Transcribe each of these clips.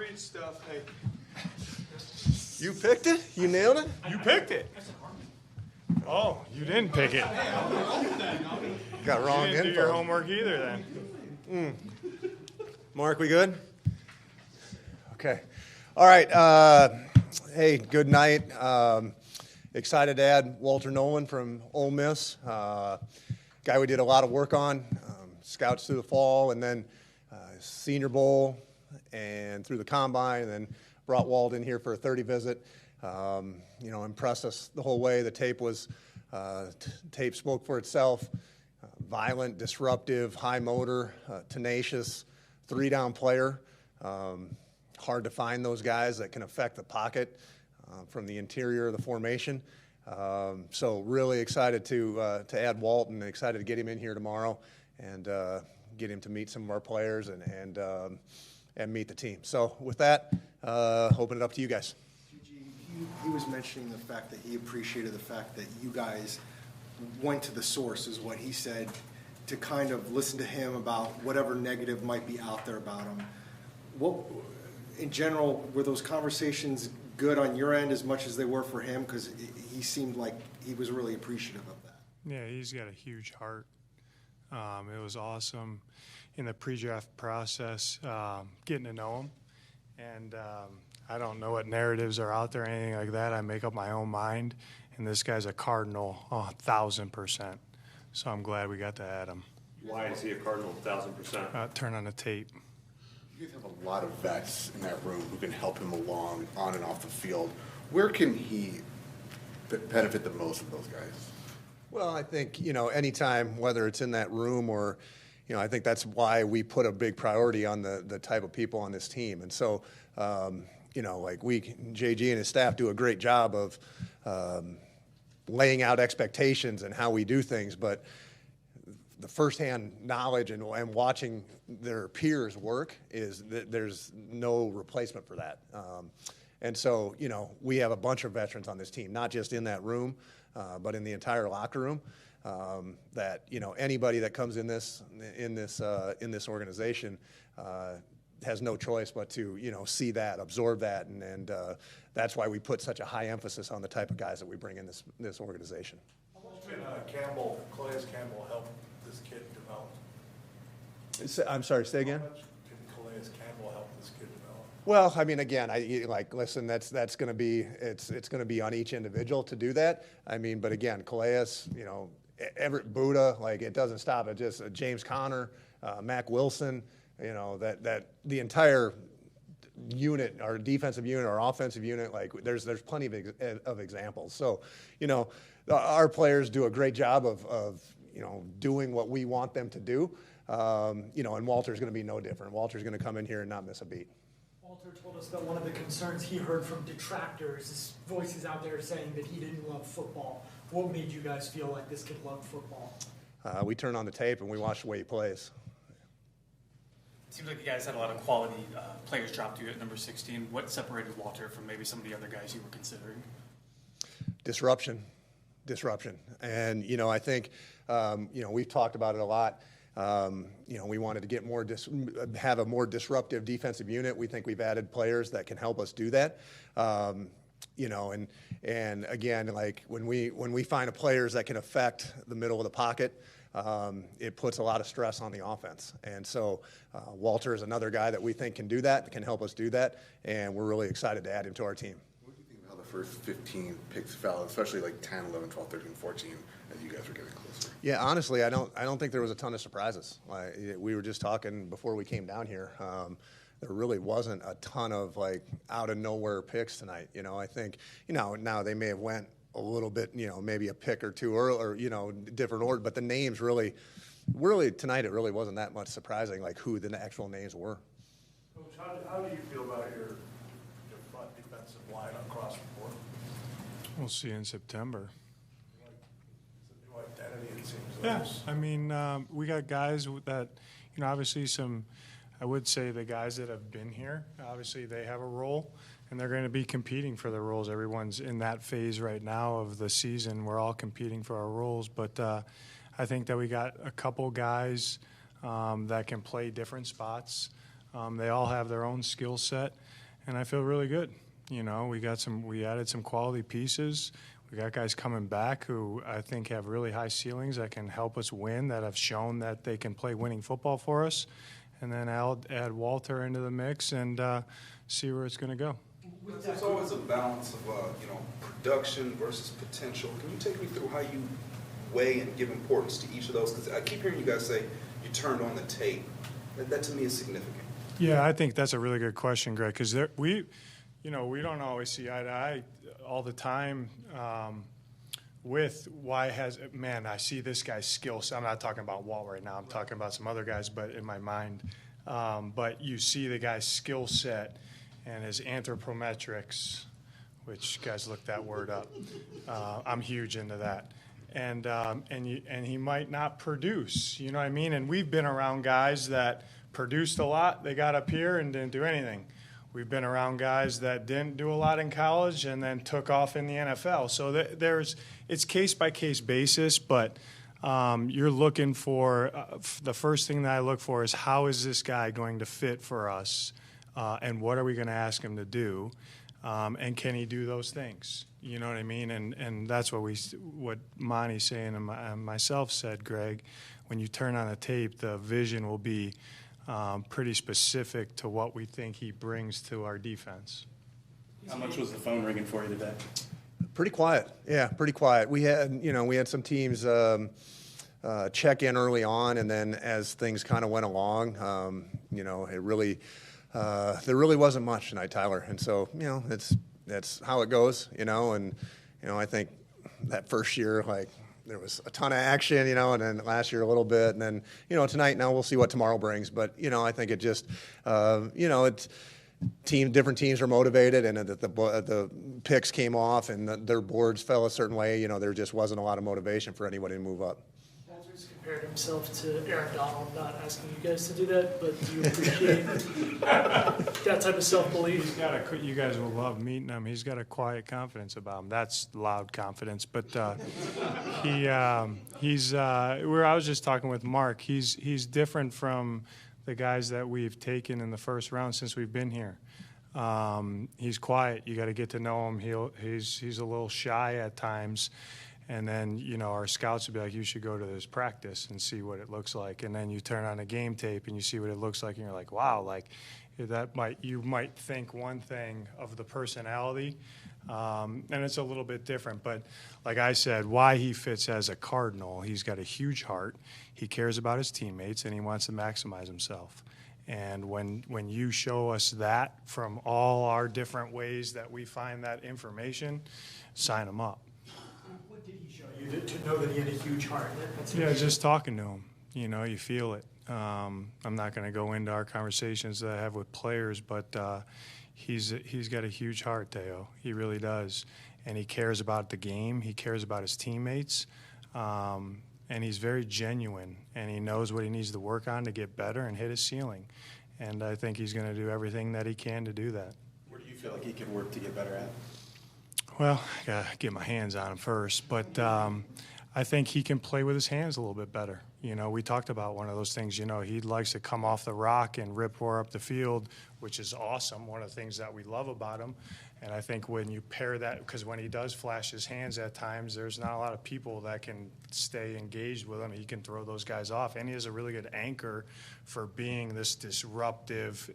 read stuff. Hey. You picked it? You nailed it? You picked it. Oh, you didn't pick it. Got wrong You didn't do info. your homework either then. Mark, we good? Okay. All right. Hey, good night. Excited to add Walter Nolen from Ole Miss. Guy we did a lot of work on, scouts through the fall, and then Senior Bowl, and through the Combine, and then brought Walt in here for a 30 visit. Impressed us the whole way. The tape spoke for itself. Violent, disruptive, high motor, tenacious, three-down player. Hard to find those guys that can affect the pocket from the interior of the formation. So really excited to add Walt, and excited to get him in here tomorrow and get him to meet some of our players and meet the team. So with that, open it up to you guys. He was mentioning the fact that he appreciated the fact that you guys went to the source, is what he said, to kind of listen to him about whatever negative might be out there about him. What, in general, were those conversations good on your end as much as they were for him? Because he seemed like he was really appreciative of that. Yeah, he's got a huge heart. It was awesome in the pre-draft process, getting to know him. And I don't know what narratives are out there or anything like that. I make up my own mind. And this guy's a Cardinal 1,000%. So I'm glad we got to add him. Why is he a Cardinal 1,000%? Turn on the tape. You guys have a lot of vets in that room who can help him along on and off the field. Where can he benefit the most of those guys? Well, I think, anytime, whether it's in that room or, I think that's why we put a big priority on the type of people on this team. And so, JG and his staff do a great job of laying out expectations and how we do things, but the firsthand knowledge and watching their peers work is that there's no replacement for that. And so, we have a bunch of veterans on this team, not just in that room, but in the entire locker room. That anybody that comes in this organization has no choice but to see that, absorb that, and that's why we put such a high emphasis on the type of guys that we bring in this organization. How much can Calais Campbell help this kid develop? I'm sorry, say again. How much can Calais Campbell help this kid develop? Well, I mean, again, listen, that's going to be it's going to be on each individual to do that. I mean, but again, Calais, Everett Buddha, it doesn't stop at just James Conner, Mac Wilson, that the entire unit, our defensive unit, our offensive unit, there's plenty of examples. So, our players do a great job of doing what we want them to do. And Walter's going to be no different. Walter's going to come in here and not miss a beat. Walter told us that one of the concerns he heard from detractors is voices out there saying that he didn't love football. What made you guys feel like this kid loved football? We turn on the tape and we watch the way he plays. It seems like you guys had a lot of quality players dropped you at number 16. What separated Walter from maybe some of the other guys you were considering? Disruption. And, I think, we've talked about it a lot. We wanted to get have a more disruptive defensive unit. We think we've added players that can help us do that. And again, when we find players that can affect the middle of the pocket, it puts a lot of stress on the offense. And so Walter is another guy that we think can do that, can help us do that, and we're really excited to add him to our team. What do you think about the first 15 picks fell, especially 10, 11, 12, 13, 14, as you guys were getting closer? Yeah, honestly, I don't think there was a ton of surprises. We were just talking before we came down here. There really wasn't a ton of out of nowhere picks tonight. I think now they may have went a little bit, maybe a pick or two or different order, but the names really tonight it really wasn't that much surprising who the actual names were. Coach, how do you feel about your front defensive line across the board? We'll see in September. It's a new identity, it seems. Yeah, I mean, we got guys that, obviously I would say the guys that have been here, obviously they have a role, and they're going to be competing for their roles. Everyone's in that phase right now of the season. We're all competing for our roles, but I think that we got a couple guys that can play different spots. They all have their own skill set, and I feel really good. You know, we added some quality pieces. We got guys coming back who I think have really high ceilings that can help us win, that have shown that they can play winning football for us. And then I'll add Walter into the mix and see where it's going to go. There's always a balance of, production versus potential. Can you take me through how you weigh and give importance to each of those? Because I keep hearing you guys say you turned on the tape. That to me is significant. Yeah, I think that's a really good question, Greg, because we don't always see eye to eye all the time with I see this guy's skill set. I'm not talking about Walt right now. I'm talking about some other guys, but in my mind. But you see the guy's skill set and his anthropometrics, which guys look that word up. I'm huge into that. And he might not produce, you know what I mean? And we've been around guys that produced a lot. They got up here and didn't do anything. We've been around guys that didn't do a lot in college and then took off in the NFL. So it's case-by-case basis, but you're looking for the first thing that I look for is how is this guy going to fit for us, and what are we going to ask him to do, and can he do those things? You know what I mean? And that's what Monti's saying and myself said, Greg. When you turn on the tape, the vision will be pretty specific to what we think he brings to our defense. How much was the phone ringing for you today? Pretty quiet. Yeah, pretty quiet. We had some teams check in early on, and then as things kind of went along, it really there really wasn't much tonight, Tyler. And so that's how it goes, and I think that first year, like, there was a ton of action, and then last year a little bit, and then, tonight, now we'll see what tomorrow brings. But, I think it just, it's different teams are motivated, and the picks came off and their boards fell a certain way. There just wasn't a lot of motivation for anybody to move up. Walter's compared himself to Aaron Donald. I'm not asking you guys to do that, but do you appreciate that type of self-belief? You guys will love meeting him. He's got a quiet confidence about him. That's loud confidence, but I was just talking with Mark. He's different from the guys that we've taken in the first round since we've been here. He's quiet. You got to get to know him. He's a little shy at times. And then, our scouts would be like, you should go to this practice and see what it looks like. And then you turn on a game tape and you see what it looks like, and you're like, wow, like you might think one thing of the personality, and it's a little bit different. But like I said, why he fits as a Cardinal, he's got a huge heart. He cares about his teammates, and he wants to maximize himself. And when you show us that from all our different ways that we find that information, sign him up. What did he show you to know that he had a huge heart? Just talking to him. You feel it. I'm not going to go into our conversations that I have with players, but he's got a huge heart, Theo. He really does. And he cares about the game. He cares about his teammates. And he's very genuine, and he knows what he needs to work on to get better and hit his ceiling. And I think he's going to do everything that he can to do that. Where do you feel like he could work to get better at? Well, I got to get my hands on him first. But I think he can play with his hands a little bit better. We talked about one of those things. He likes to come off the rock and rip-roar up the field, which is awesome, one of the things that we love about him. And I think when you pair that, because when he does flash his hands at times, there's not a lot of people that can stay engaged with him. He can throw those guys off, and he has a really good anchor for being this disruptive,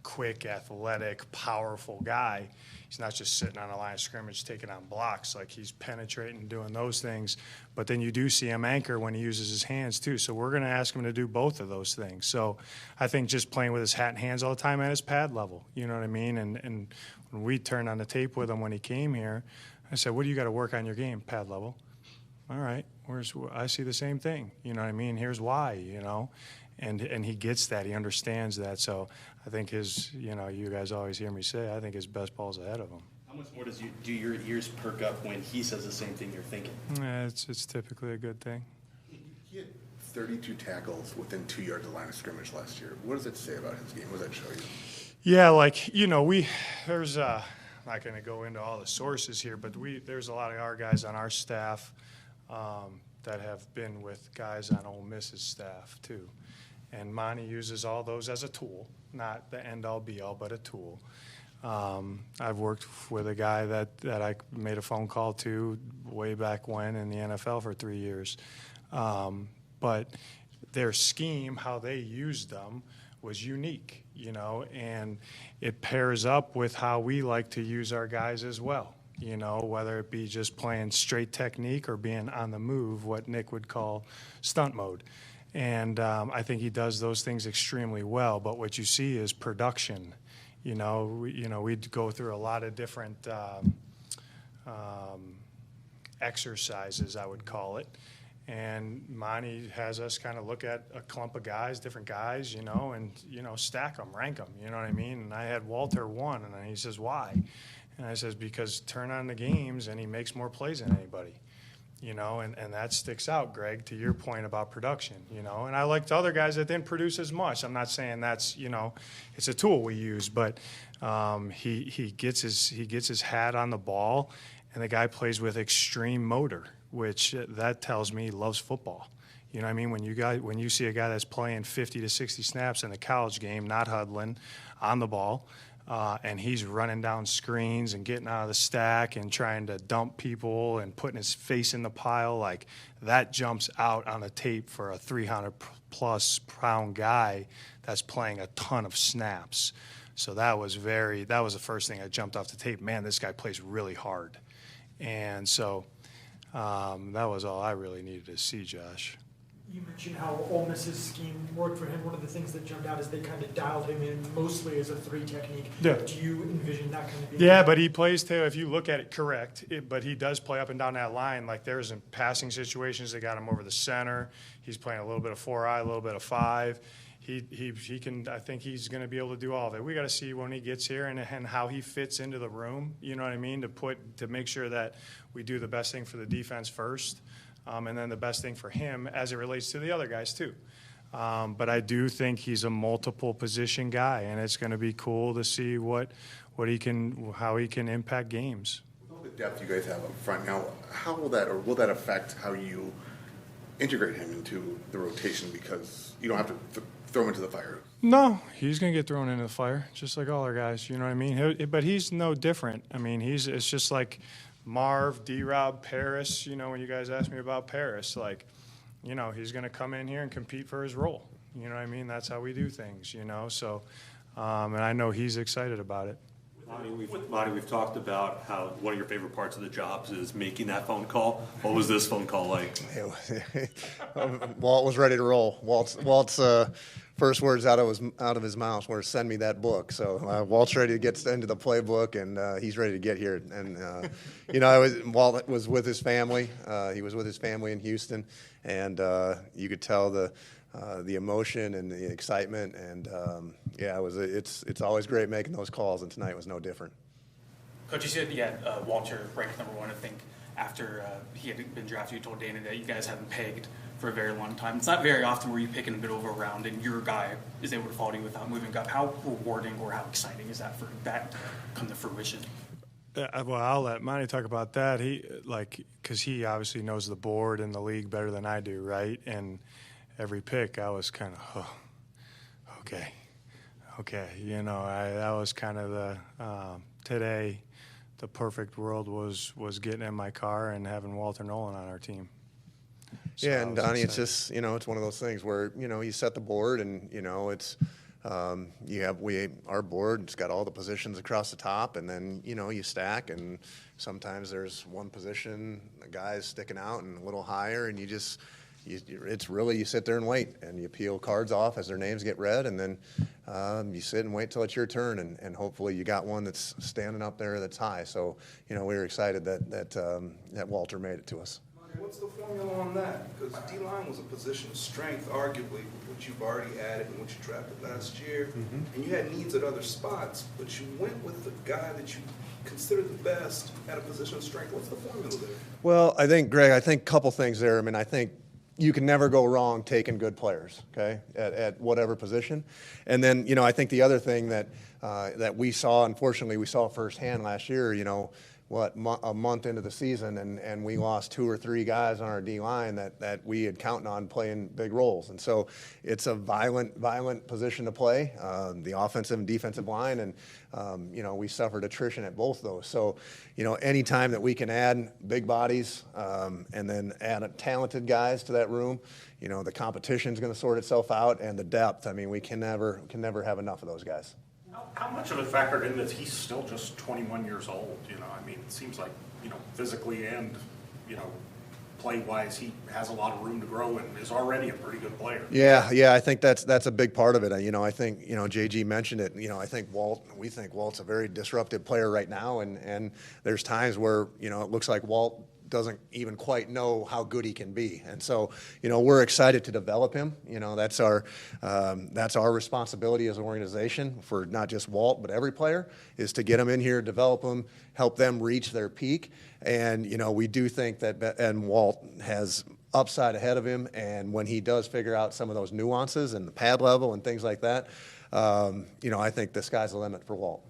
quick, athletic, powerful guy. He's not just sitting on a line of scrimmage taking on blocks. Like, he's penetrating and doing those things. But then you do see him anchor when he uses his hands too. So we're going to ask him to do both of those things. So I think just playing with his hat and hands all the time at his pad level, you know what I mean? And when we turned on the tape with him when he came here, I said, what do you got to work on your game? Pad level. All right. I see the same thing. You know what I mean? Here's why, And he gets that. He understands that. So I think you guys always hear me say, I think his best ball's ahead of him. How much more do your ears perk up when he says the same thing you're thinking? Yeah, it's typically a good thing. He had 32 tackles within 2 yards of the line of scrimmage last year. What does it say about his game? What does that show you? Yeah, there's I'm not going to go into all the sources here, but there's a lot of our guys on our staff that have been with guys on Ole Miss's staff too. And Monty uses all those as a tool, not the end-all, be-all, but a tool. I've worked with a guy that I made a phone call to way back when in the NFL for 3 years. But their scheme, how they used them, was unique, and it pairs up with how we like to use our guys as well, whether it be just playing straight technique or being on the move, what Nick would call stunt mode. And I think he does those things extremely well. But what you see is production. We'd go through a lot of different exercises, I would call it. And Monty has us kind of look at a clump of guys, different guys, and, stack them, rank them, you know what I mean? And I had Walter 1, and he says, why? And I says, because turn on the games, and he makes more plays than anybody. And that sticks out, Greg, to your point about production, and I liked other guys that didn't produce as much. I'm not saying that's, it's a tool we use, but he gets his hat on the ball, and the guy plays with extreme motor, which that tells me he loves football. You know what I mean? When you see a guy that's playing 50 to 60 snaps in the college game, not huddling, on the ball, and he's running down screens and getting out of the stack and trying to dump people and putting his face in the pile, like that jumps out on the tape for a 300-plus pound guy that's playing a ton of snaps. So that was the first thing that jumped off the tape. Man, this guy plays really hard. And so that was all I really needed to see, Josh. You mentioned how Ole Miss's scheme worked for him. One of the things that jumped out is they kind of dialed him in mostly as a 3 technique. Yeah. Do you envision that kind of being? Yeah, but he plays too, if you look at it, correct. But he does play up and down that line. Like there's in passing situations that got him over the center. He's playing a little bit of 4-eye, a little bit of 5. He can. I think he's going to be able to do all of it. We got to see when he gets here and how he fits into the room. You know what I mean? To make sure that we do the best thing for the defense first. And then the best thing for him as it relates to the other guys too. But I do think he's a multiple position guy, and it's going to be cool to see how he can impact games. With all the depth you guys have up front now, how will that affect how you integrate him into the rotation, because you don't have to throw him into the fire? No, he's going to get thrown into the fire just like all our guys. You know what I mean? But he's no different. I mean, it's just like Marv, D-Rob, Paris, when you guys asked me about Paris, he's going to come in here and compete for his role. You know what I mean? That's how we do things, So, and I know he's excited about it. Monty, we've talked about how one of your favorite parts of the jobs is making that phone call. What was this phone call like? Walt was ready to roll. Walt's first words out of his mouth were, "Send me that book." So Walt's ready to get into the playbook, and he's ready to get here. And Walt was with his family. He was with his family in Houston, and you could tell the emotion and the excitement. And it's always great making those calls, and tonight was no different. Coach, you said you had Walter ranked number 1. I think after he had been drafted, you told Dana that you guys haven't pegged for a very long time. It's not very often where you pick in a bit over a round and your guy is able to follow you without moving up. How rewarding or how exciting is that for that to come to fruition? Well, I'll let Monty talk about that. Because he obviously knows the board and the league better than I do, right? And every pick, I was kind of, okay. That was kind of today. The perfect world was getting in my car and having Walter Nolen on our team. So yeah, and Donnie, it's just it's one of those things where you set the board, and it's our board. It's got all the positions across the top, and then you stack, and sometimes there's one position, the guy's sticking out and a little higher, and it's really you sit there and wait, and you peel cards off as their names get read, and then you sit and wait till it's your turn, and hopefully you got one that's standing up there that's high. So we were excited that Walter made it to us. What's the formula on that? Because D-line was a position of strength, arguably, with what you've already added and what you drafted last year. Mm-hmm. And you had needs at other spots, but you went with the guy that you consider the best at a position of strength. What's the formula there? Well, Greg, I think a couple things there. I think you can never go wrong taking good players, okay, at whatever position. And then, I think the other thing that we saw, unfortunately, we saw firsthand last year, a month into the season, and we lost 2 or 3 guys on our D-line that we had counting on playing big roles. And so it's a violent position to play, the offensive and defensive line, and, we suffered attrition at both those. So, any time that we can add big bodies and then add talented guys to that room, the competition's going to sort itself out, and the depth, I mean, we can never have enough of those guys. How much of it factored in that he's still just 21 years old? I mean, it seems like, physically and, play-wise, he has a lot of room to grow and is already a pretty good player. Yeah, I think that's a big part of it. I think, JG mentioned it. I think we think Walt's a very disruptive player right now, and there's times where, it looks like Walt doesn't even quite know how good he can be. And so, we're excited to develop him. That's our responsibility as an organization for not just Walt, but every player, is to get them in here, develop them, help them reach their peak. And, we do think and Walt has upside ahead of him. And when he does figure out some of those nuances and the pad level and things like that, I think the sky's the limit for Walt.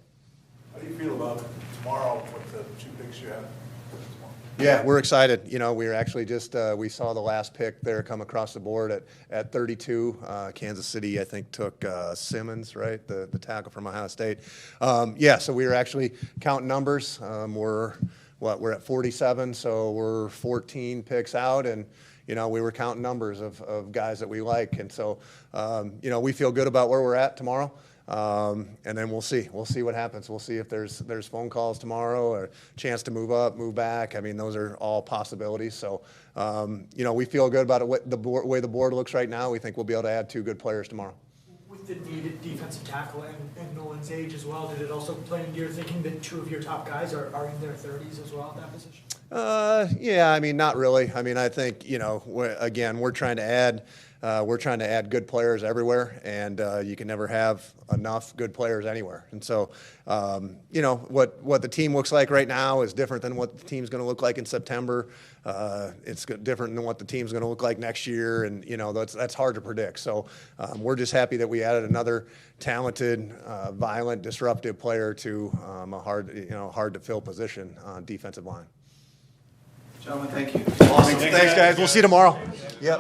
How do you feel about tomorrow with the 2 picks you have? Yeah, we're excited. We were actually just we saw the last pick there come across the board at 32. Kansas City, I think, took Simmons, right, the tackle from Ohio State. So we were actually counting numbers. We're at 47, so we're 14 picks out, and we were counting numbers of guys that we like, and so we feel good about where we're at tomorrow. And then we'll see what happens. We'll see if there's phone calls tomorrow or a chance to move up, move back. I mean, those are all possibilities. So, we feel good about it. The way the board looks right now, we think we'll be able to add 2 good players tomorrow. With the needed defensive tackle and Nolen's age as well, did it also play into your thinking that 2 of your top guys are in their 30s as well at that position? Yeah, I mean, not really. I mean, I think, we're trying to add good players everywhere, and you can never have enough good players anywhere. And so, what the team looks like right now is different than what the team's going to look like in September. It's different than what the team's going to look like next year, and that's hard to predict. So, we're just happy that we added another talented, violent, disruptive player to a hard to fill position on defensive line. Gentlemen, thank you. Awesome. Thanks, guys. We'll see you tomorrow. Yep.